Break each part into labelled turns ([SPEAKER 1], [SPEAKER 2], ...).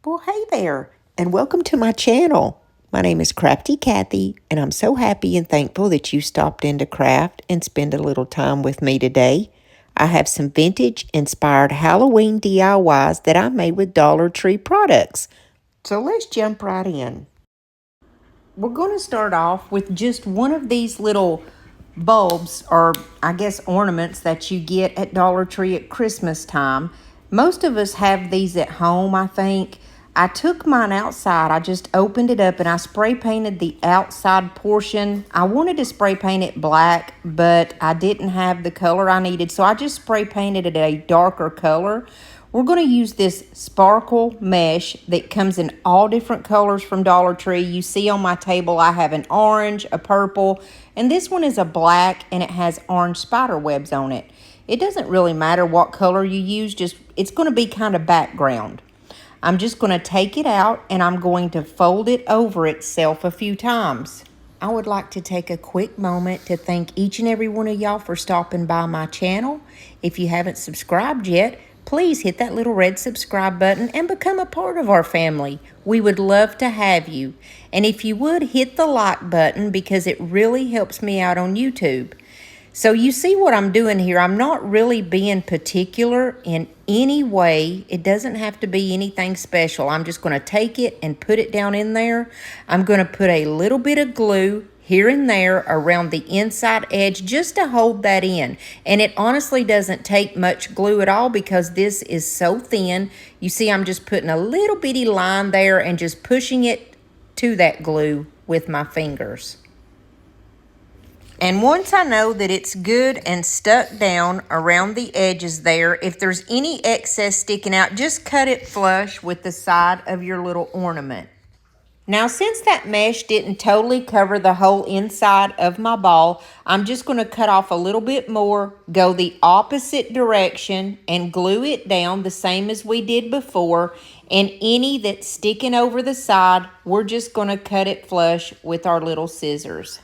[SPEAKER 1] Well, hey there, and welcome to my channel. My name is Crafty Kathy, and I'm so happy and thankful that you stopped in to craft and spend a little time with me today. I have some vintage inspired Halloween DIYs that I made with Dollar Tree products. So let's jump right in. We're going to start off with just one of these little bulbs, or I guess ornaments, that you get at Dollar Tree at Christmas time. Most of us have these at home, I think. I took mine outside. I just opened it up and I spray painted the outside portion. I wanted to spray paint it black, but I didn't have the color I needed, so I just spray painted it a darker color. We're going to use this sparkle mesh that comes in all different colors from Dollar Tree. You see on my table I have an orange, a purple, and this one is a black, and it has orange spider webs on it. It doesn't really matter what color you use, just it's going to be kind of background. I'm just going to take it out and I'm going to fold it over itself a few times. I would like to take a quick moment to thank each and every one of y'all for stopping by my channel. If you haven't subscribed yet, please hit that little red subscribe button and become a part of our family. We would love to have you. And if you would, hit the like button because it really helps me out on YouTube. So you see what I'm doing here. I'm not really being particular in any way. It doesn't have to be anything special. I'm just going to take it and put it down in there. I'm going to put a little bit of glue here and there around the inside edge just to hold that in. And it honestly doesn't take much glue at all because this is so thin. You see, I'm just putting a little bitty line there and just pushing it to that glue with my fingers. And once I know that it's good and stuck down around the edges there, if there's any excess sticking out, just cut it flush with the side of your little ornament. Now, since that mesh didn't totally cover the whole inside of my ball, I'm just going to cut off a little bit more, go the opposite direction, and glue it down the same as we did before. And any that's sticking over the side, we're just going to cut it flush with our little scissors.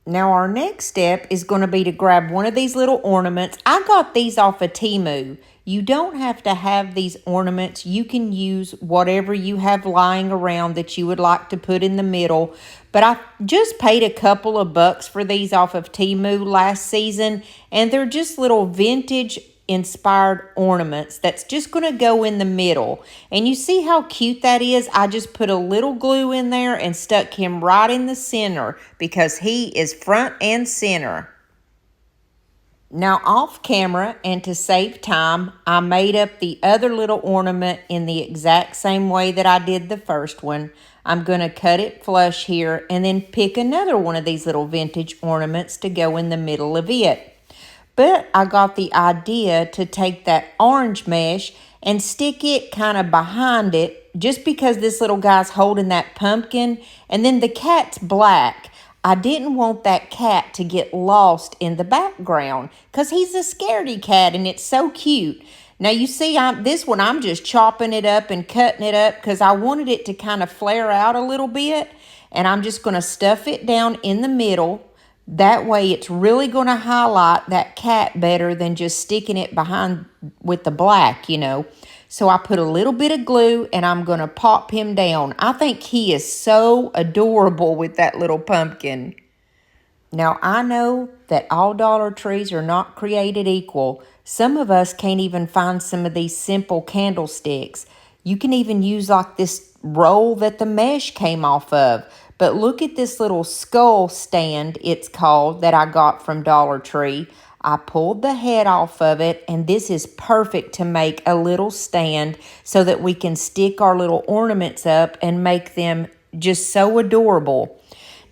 [SPEAKER 1] Now our next step is going to be to grab one of these little ornaments. I got these off of Temu. You don't have to have these ornaments. You can use whatever you have lying around that you would like to put in the middle. But I just paid a couple of bucks for these off of Temu last season. And they're just little vintage inspired ornaments that's just going to go in the middle. And you see how cute that is? I just put a little glue in there and stuck him right in the center because he is front and center. Now off camera and to save time, I made up the other little ornament in the exact same way that I did the first one. I'm going to cut it flush here and then pick another one of these little vintage ornaments to go in the middle of it. But I got the idea to take that orange mesh and stick it kind of behind it just because this little guy's holding that pumpkin and then the cat's black. I didn't want that cat to get lost in the background because he's a scaredy cat and it's so cute. Now you see this one I'm just chopping it up and cutting it up because I wanted it to kind of flare out a little bit, and I'm just going to stuff it down in the middle. That way it's really going to highlight that cat better than just sticking it behind with the black, you know. So I put a little bit of glue and I'm going to pop him down. I think he is so adorable with that little pumpkin. Now I know that all Dollar Trees are not created equal. Some of us can't even find some of these simple candlesticks. You can even use like this roll that the mesh came off of. But look at this little skull stand, it's called, that I got from Dollar Tree. I pulled the head off of it, and this is perfect to make a little stand so that we can stick our little ornaments up and make them just so adorable.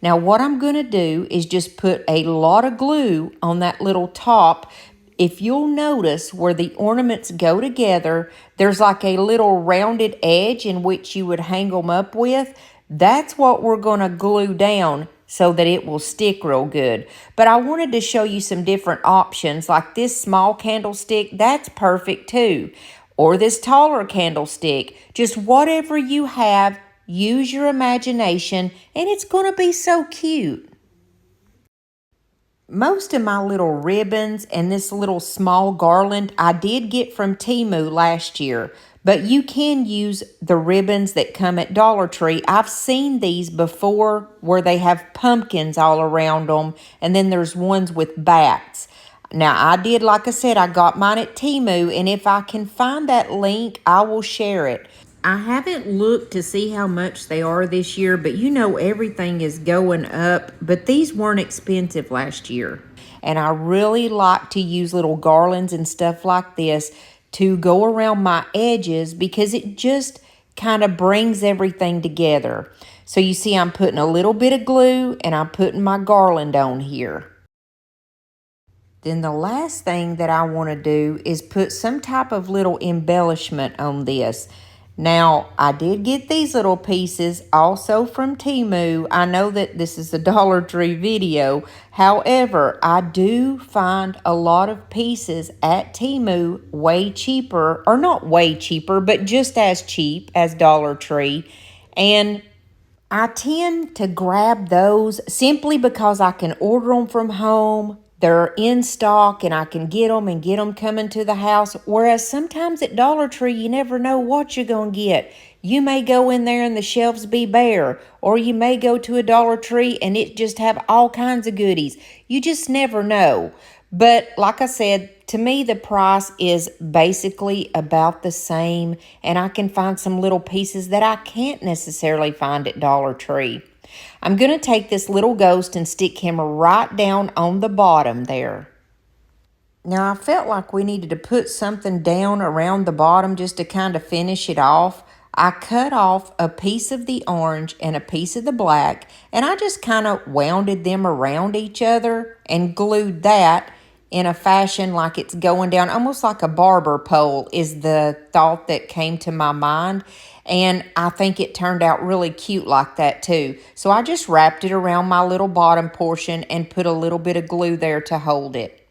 [SPEAKER 1] Now what I'm going to do is just put a lot of glue on that little top. If you'll notice where the ornaments go together, there's like a little rounded edge in which you would hang them up with. That's what we're going to glue down so that it will stick real good. But I wanted to show you some different options, like this small candlestick, that's perfect too. Or this taller candlestick, just whatever you have, use your imagination, and it's going to be so cute. Most of my little ribbons and this little small garland I did get from Temu last year. But you can use the ribbons that come at Dollar Tree. I've seen these before where they have pumpkins all around them, and then there's ones with bats. Now, I did, like I said, I got mine at Temu, and if I can find that link, I will share it. I haven't looked to see how much they are this year, but you know everything is going up. But these weren't expensive last year. And I really like to use little garlands and stuff like this to go around my edges because it just kind of brings everything together. So you see I'm putting a little bit of glue and I'm putting my garland on here. Then the last thing that I want to do is put some type of little embellishment on this. Now, I did get these little pieces also from Temu. I know that this is a Dollar Tree video. However, I do find a lot of pieces at Temu way cheaper, or not way cheaper, but just as cheap as Dollar Tree. And I tend to grab those simply because I can order them from home. They're in stock and I can get them coming to the house. Whereas sometimes at Dollar Tree, you never know what you're going to get. You may go in there and the shelves be bare, or you may go to a Dollar Tree and it just have all kinds of goodies. You just never know. But like I said, to me, the price is basically about the same, and I can find some little pieces that I can't necessarily find at Dollar Tree. I'm going to take this little ghost and stick him right down on the bottom there. Now, I felt like we needed to put something down around the bottom just to kind of finish it off. I cut off a piece of the orange and a piece of the black, and I just kind of wounded them around each other and glued that in a fashion like it's going down, almost like a barber pole is the thought that came to my mind. And I think it turned out really cute like that too. So I just wrapped it around my little bottom portion and put a little bit of glue there to hold it.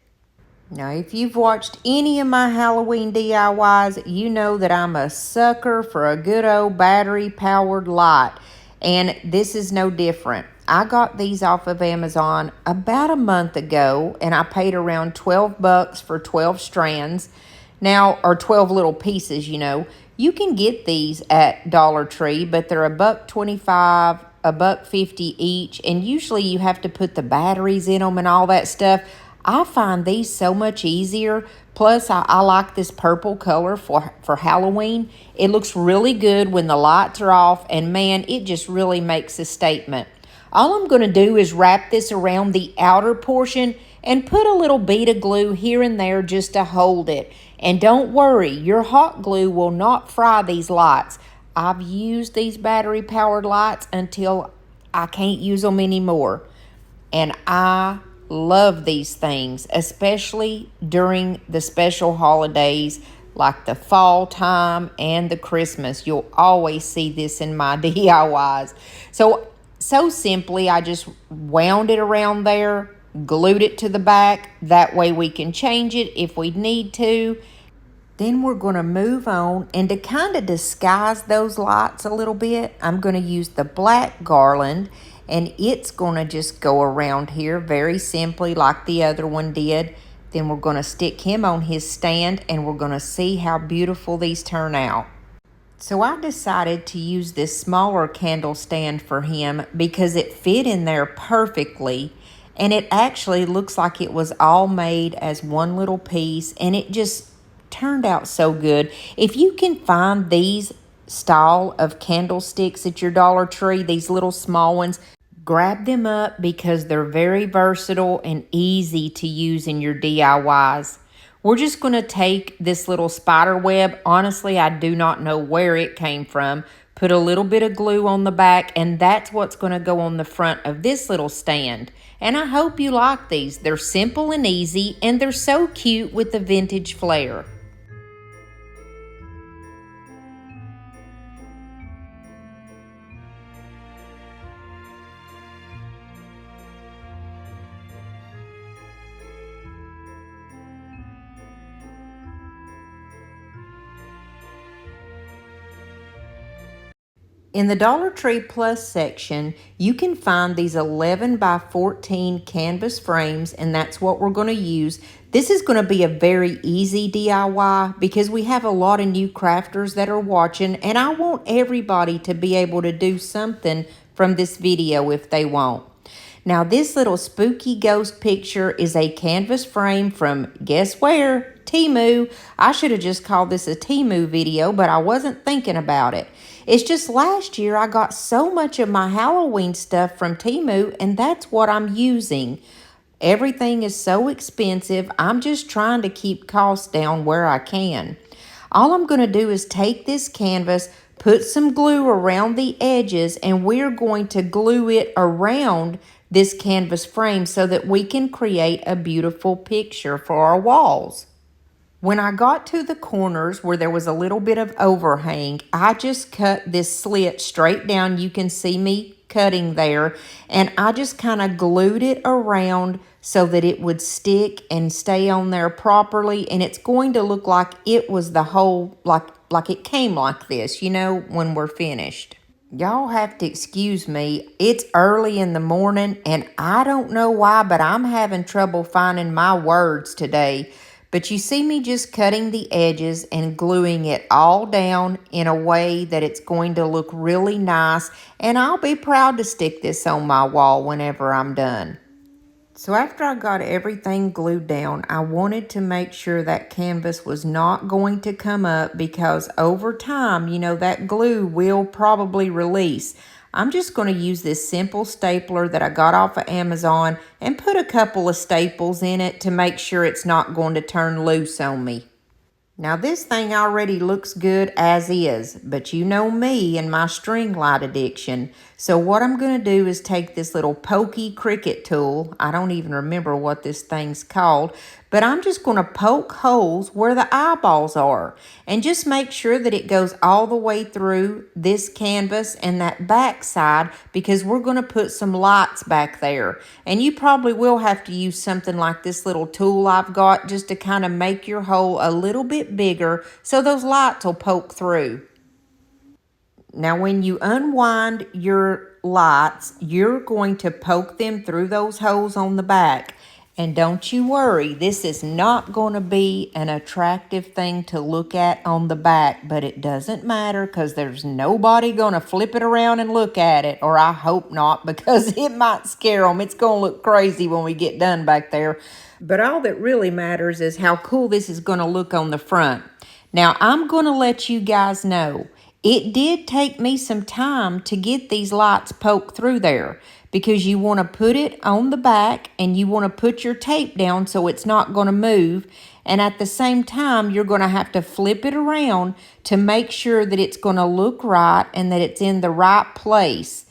[SPEAKER 1] Now, if you've watched any of my Halloween DIYs, you know that I'm a sucker for a good old battery-powered light, and this is no different. I got these off of Amazon about a month ago, and I paid around 12 bucks for 12 strands. Now, or 12 little pieces, you know. You can get these at Dollar Tree, but they're $1.25, $1.50 each, and usually you have to put the batteries in them and all that stuff. I find these so much easier. Plus, I like this purple color for Halloween. It looks really good when the lights are off, and man, it just really makes a statement. All I'm going to do is wrap this around the outer portion and put a little bead of glue here and there just to hold it. And don't worry, your hot glue will not fry these lights. I've used these battery-powered lights until I can't use them anymore. And I love these things, especially during the special holidays like the fall time and the Christmas. You'll always see this in my DIYs. So simply, I just wound it around there, glued it to the back. That way we can change it if we need to. Then we're going to move on, and to kind of disguise those lights a little bit, I'm going to use the black garland, and it's going to just go around here very simply like the other one did. Then we're going to stick him on his stand, and we're going to see how beautiful these turn out. So I decided to use this smaller candle stand for him because it fit in there perfectly, and it actually looks like it was all made as one little piece, and it just turned out so good. If you can find these style of candlesticks at your Dollar Tree, these little small ones, grab them up because they're very versatile and easy to use in your DIYs. We're just going to take this little spider web. Honestly, I do not know where it came from. Put a little bit of glue on the back, and that's what's going to go on the front of this little stand. And I hope you like these. They're simple and easy, and they're so cute with the vintage flair. In the Dollar Tree Plus section, you can find these 11 by 14 canvas frames, and that's what we're going to use. This is going to be a very easy DIY because we have a lot of new crafters that are watching, and I want everybody to be able to do something from this video if they want. Now, this little spooky ghost picture is a canvas frame from, guess where? Temu. I should have just called this a Temu video, but I wasn't thinking about it. It's just last year I got so much of my Halloween stuff from Temu, and that's what I'm using. Everything is so expensive, I'm just trying to keep costs down where I can. All I'm going to do is take this canvas, put some glue around the edges, and we're going to glue it around this canvas frame so that we can create a beautiful picture for our walls. When I got to the corners where there was a little bit of overhang, I just cut this slit straight down. You can see me cutting there, and I just kind of glued it around so that it would stick and stay on there properly, and it's going to look like it was the whole, like it came like this, you know, when we're finished. Y'all have to excuse me. It's early in the morning, and I don't know why, but I'm having trouble finding my words today. But you see me just cutting the edges and gluing it all down in a way that it's going to look really nice, and I'll be proud to stick this on my wall whenever I'm done. So after I got everything glued down, I wanted to make sure that canvas was not going to come up because over time, you know, that glue will probably release. I'm just going to use this simple stapler that I got off of Amazon and put a couple of staples in it to make sure it's not going to turn loose on me. Now this thing already looks good as is, but you know me and my string light addiction. So what I'm going to do is take this little pokey Cricut tool. I don't even remember what this thing's called, but I'm just going to poke holes where the eyeballs are and just make sure that it goes all the way through this canvas and that back side because we're going to put some lights back there. And you probably will have to use something like this little tool I've got just to kind of make your hole a little bit bigger so those lights will poke through. Now when you unwind your lights, you're going to poke them through those holes on the back. And don't you worry, this is not going to be an attractive thing to look at on the back, but it doesn't matter because there's nobody going to flip it around and look at it, or I hope not, because it might scare them. It's going to look crazy when we get done back there. But all that really matters is how cool this is going to look on the front. Now, I'm going to let you guys know, it did take me some time to get these lights poked through there because you want to put it on the back and you want to put your tape down so it's not going to move. And at the same time, you're going to have to flip it around to make sure that it's going to look right and that it's in the right place.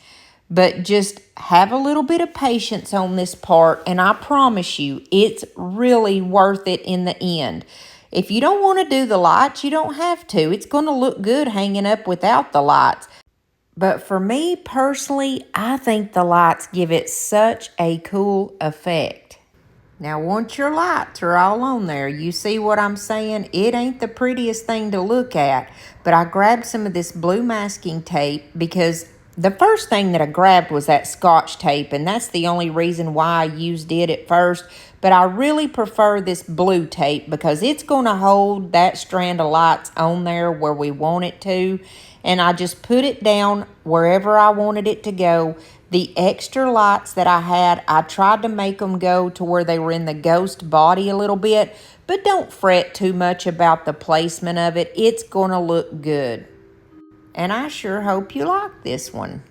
[SPEAKER 1] But just have a little bit of patience on this part, and I promise you, it's really worth it in the end. If you don't want to do the lights, you don't have to. It's going to look good hanging up without the lights. But for me personally, I think the lights give it such a cool effect. Now, once your lights are all on there, you see what I'm saying? It ain't the prettiest thing to look at, but I grabbed some of this blue masking tape because the first thing that I grabbed was that Scotch tape, and that's the only reason why I used it at first. But I really prefer this blue tape because it's going to hold that strand of lights on there where we want it to. And I just put it down wherever I wanted it to go. The extra lights that I had, I tried to make them go to where they were in the ghost body a little bit. But don't fret too much about the placement of it. It's going to look good. And I sure hope you like this one.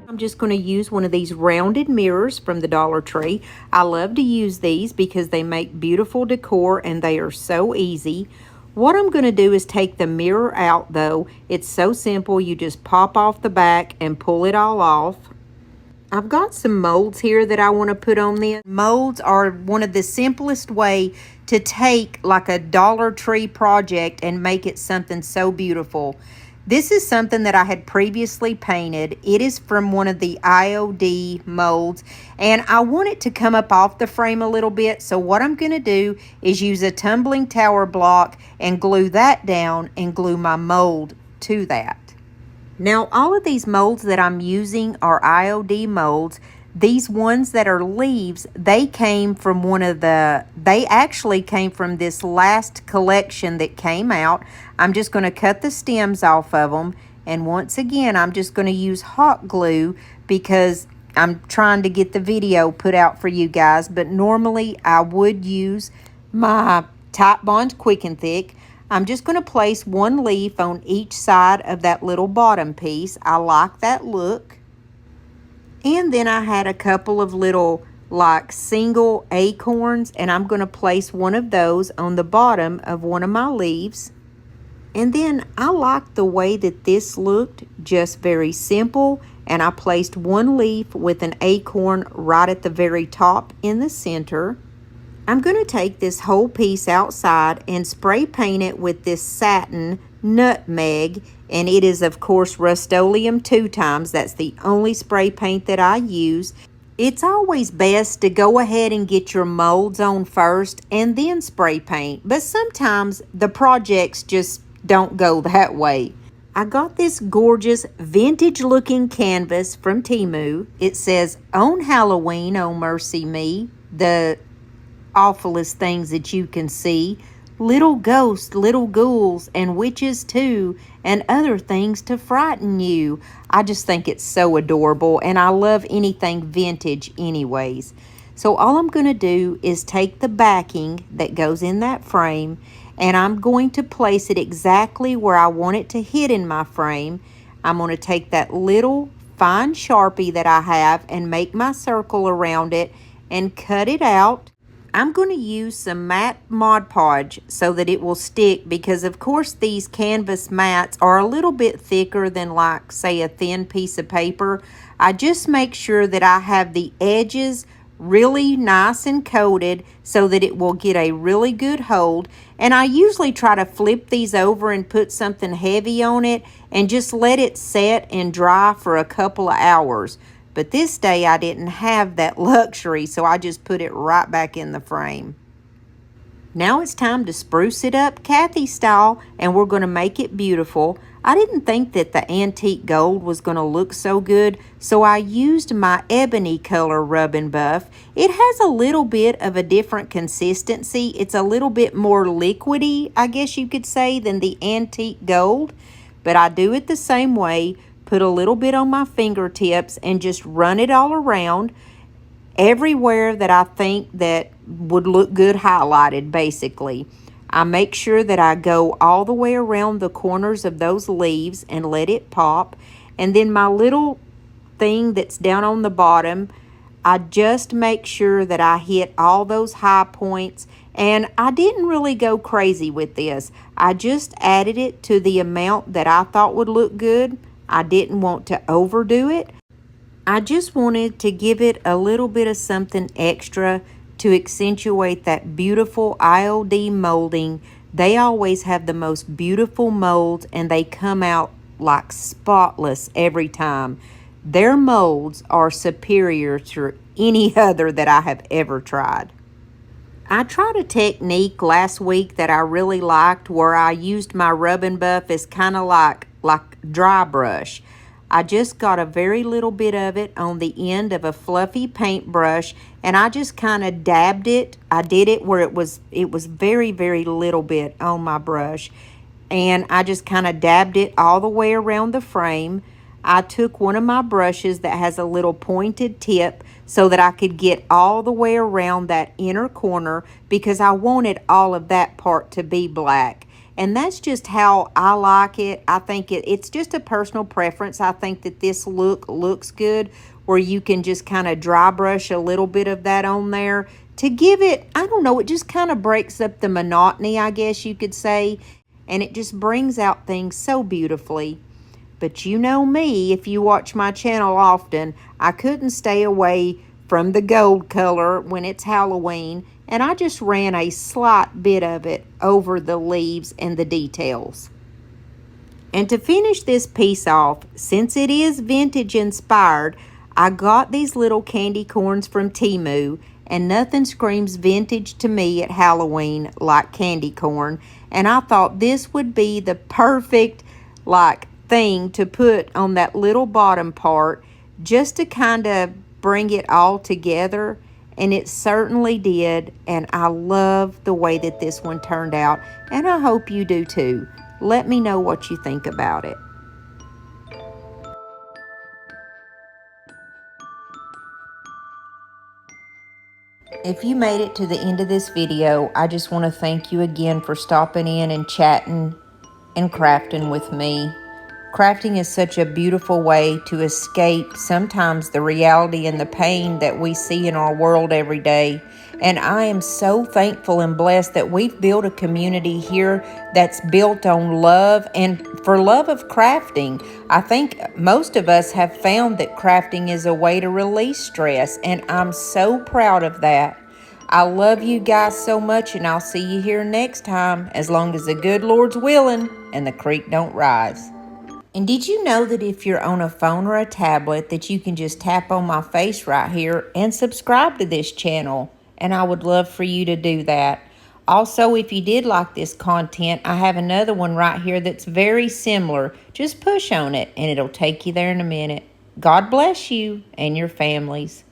[SPEAKER 1] I'm just going to use one of these rounded mirrors from the Dollar Tree. I love to use these because they make beautiful decor and they are so easy. What I'm going to do is take the mirror out though. It's so simple. You just pop off the back and pull it all off. I've got some molds here that I want to put on this. Molds are one of the simplest way to take like a Dollar Tree project and make it something so beautiful. This is something that I had previously painted. It is from one of the IOD molds, and I want it to come up off the frame a little bit. So what I'm going to do is use a tumbling tower block and glue that down and glue my mold to that. Now, all of these molds that I'm using are IOD molds. These ones that are leaves, they came from they actually came from this last collection that came out. I'm just going to cut the stems off of them. And once again, I'm just going to use hot glue because I'm trying to get the video put out for you guys. But normally I would use my Type Bond Quick and Thick. I'm just going to place one leaf on each side of that little bottom piece. I like that look. And then I had a couple of little like single acorns, and I'm going to place one of those on the bottom of one of my leaves. And then I like the way that this looked, just very simple. And I placed one leaf with an acorn right at the very top in the center. I'm going to take this whole piece outside and spray paint it with this satin nutmeg, and it is of course Rust-Oleum 2 times. That's the only spray paint that I use. It's always best to go ahead and get your molds on first and then spray paint, but sometimes the projects just don't go that way. I got this gorgeous vintage looking canvas from Temu. It says, "On Halloween, oh mercy me, the awfulest things that you can see. Little ghosts, little ghouls, and witches too, and other things to frighten you." I just think it's so adorable, and I love anything vintage anyways. So all I'm going to do is take the backing that goes in that frame, and I'm going to place it exactly where I want it to hit in my frame. I'm going to take that little fine Sharpie that I have and make my circle around it and cut it out. I'm going to use some matte Mod Podge so that it will stick, because of course these canvas mats are a little bit thicker than like say a thin piece of paper. I just make sure that I have the edges really nice and coated so that it will get a really good hold. And I usually try to flip these over and put something heavy on it and just let it set and dry for a couple of hours. But this day I didn't have that luxury, so I just put it right back in the frame. Now it's time to spruce it up Kathy style, and we're going to make it beautiful. I didn't think that the antique gold was going to look so good, so I used my ebony color rub and buff. It has a little bit of a different consistency. It's a little bit more liquidy, I guess you could say, than the antique gold. But I do it the same way. Put a little bit on my fingertips and just run it all around. Everywhere that I think that would look good highlighted, basically. I make sure that I go all the way around the corners of those leaves and let it pop. And then my little thing that's down on the bottom, I just make sure that I hit all those high points. And I didn't really go crazy with this. I just added it to the amount that I thought would look good. I didn't want to overdo it. I just wanted to give it a little bit of something extra to accentuate that beautiful IOD molding. They always have the most beautiful molds, and they come out like spotless every time. Their molds are superior to any other that I have ever tried. I tried a technique last week that I really liked, where I used my rub and buff as kind of like dry brush. I just got a very little bit of it on the end of a fluffy paintbrush, and I just kind of dabbed it. I did it where it was very, very little bit on my brush, and I just kind of dabbed it all the way around the frame. I took one of my brushes that has a little pointed tip so that I could get all the way around that inner corner, because I wanted all of that part to be black. And that's just how I like it. I think it's just a personal preference. I think that this look looks good, where you can just kind of dry brush a little bit of that on there to give it, I don't know, it just kind of breaks up the monotony, I guess you could say. And it just brings out things so beautifully. But you know me, if you watch my channel often, I couldn't stay away from the gold color when it's Halloween, and I just ran a slight bit of it over the leaves and the details. And to finish this piece off, since it is vintage inspired, I got these little candy corns from Temu, and nothing screams vintage to me at Halloween like candy corn. And I thought this would be the perfect thing to put on that little bottom part just to kind of bring it all together. And it certainly did, and I love the way that this one turned out, and I hope you do too. Let me know what you think about it. If you made it to the end of this video, I just want to thank you again for stopping in and chatting and crafting with me. Crafting is such a beautiful way to escape sometimes the reality and the pain that we see in our world every day. And I am so thankful and blessed that we've built a community here that's built on love and for love of crafting. I think most of us have found that crafting is a way to release stress, and I'm so proud of that. I love you guys so much, and I'll see you here next time, as long as the good Lord's willing and the creek don't rise. And did you know that if you're on a phone or a tablet that you can just tap on my face right here and subscribe to this channel? And I would love for you to do that. Also, if you did like this content, I have another one right here that's very similar. Just push on it and it'll take you there in a minute. God bless you and your families.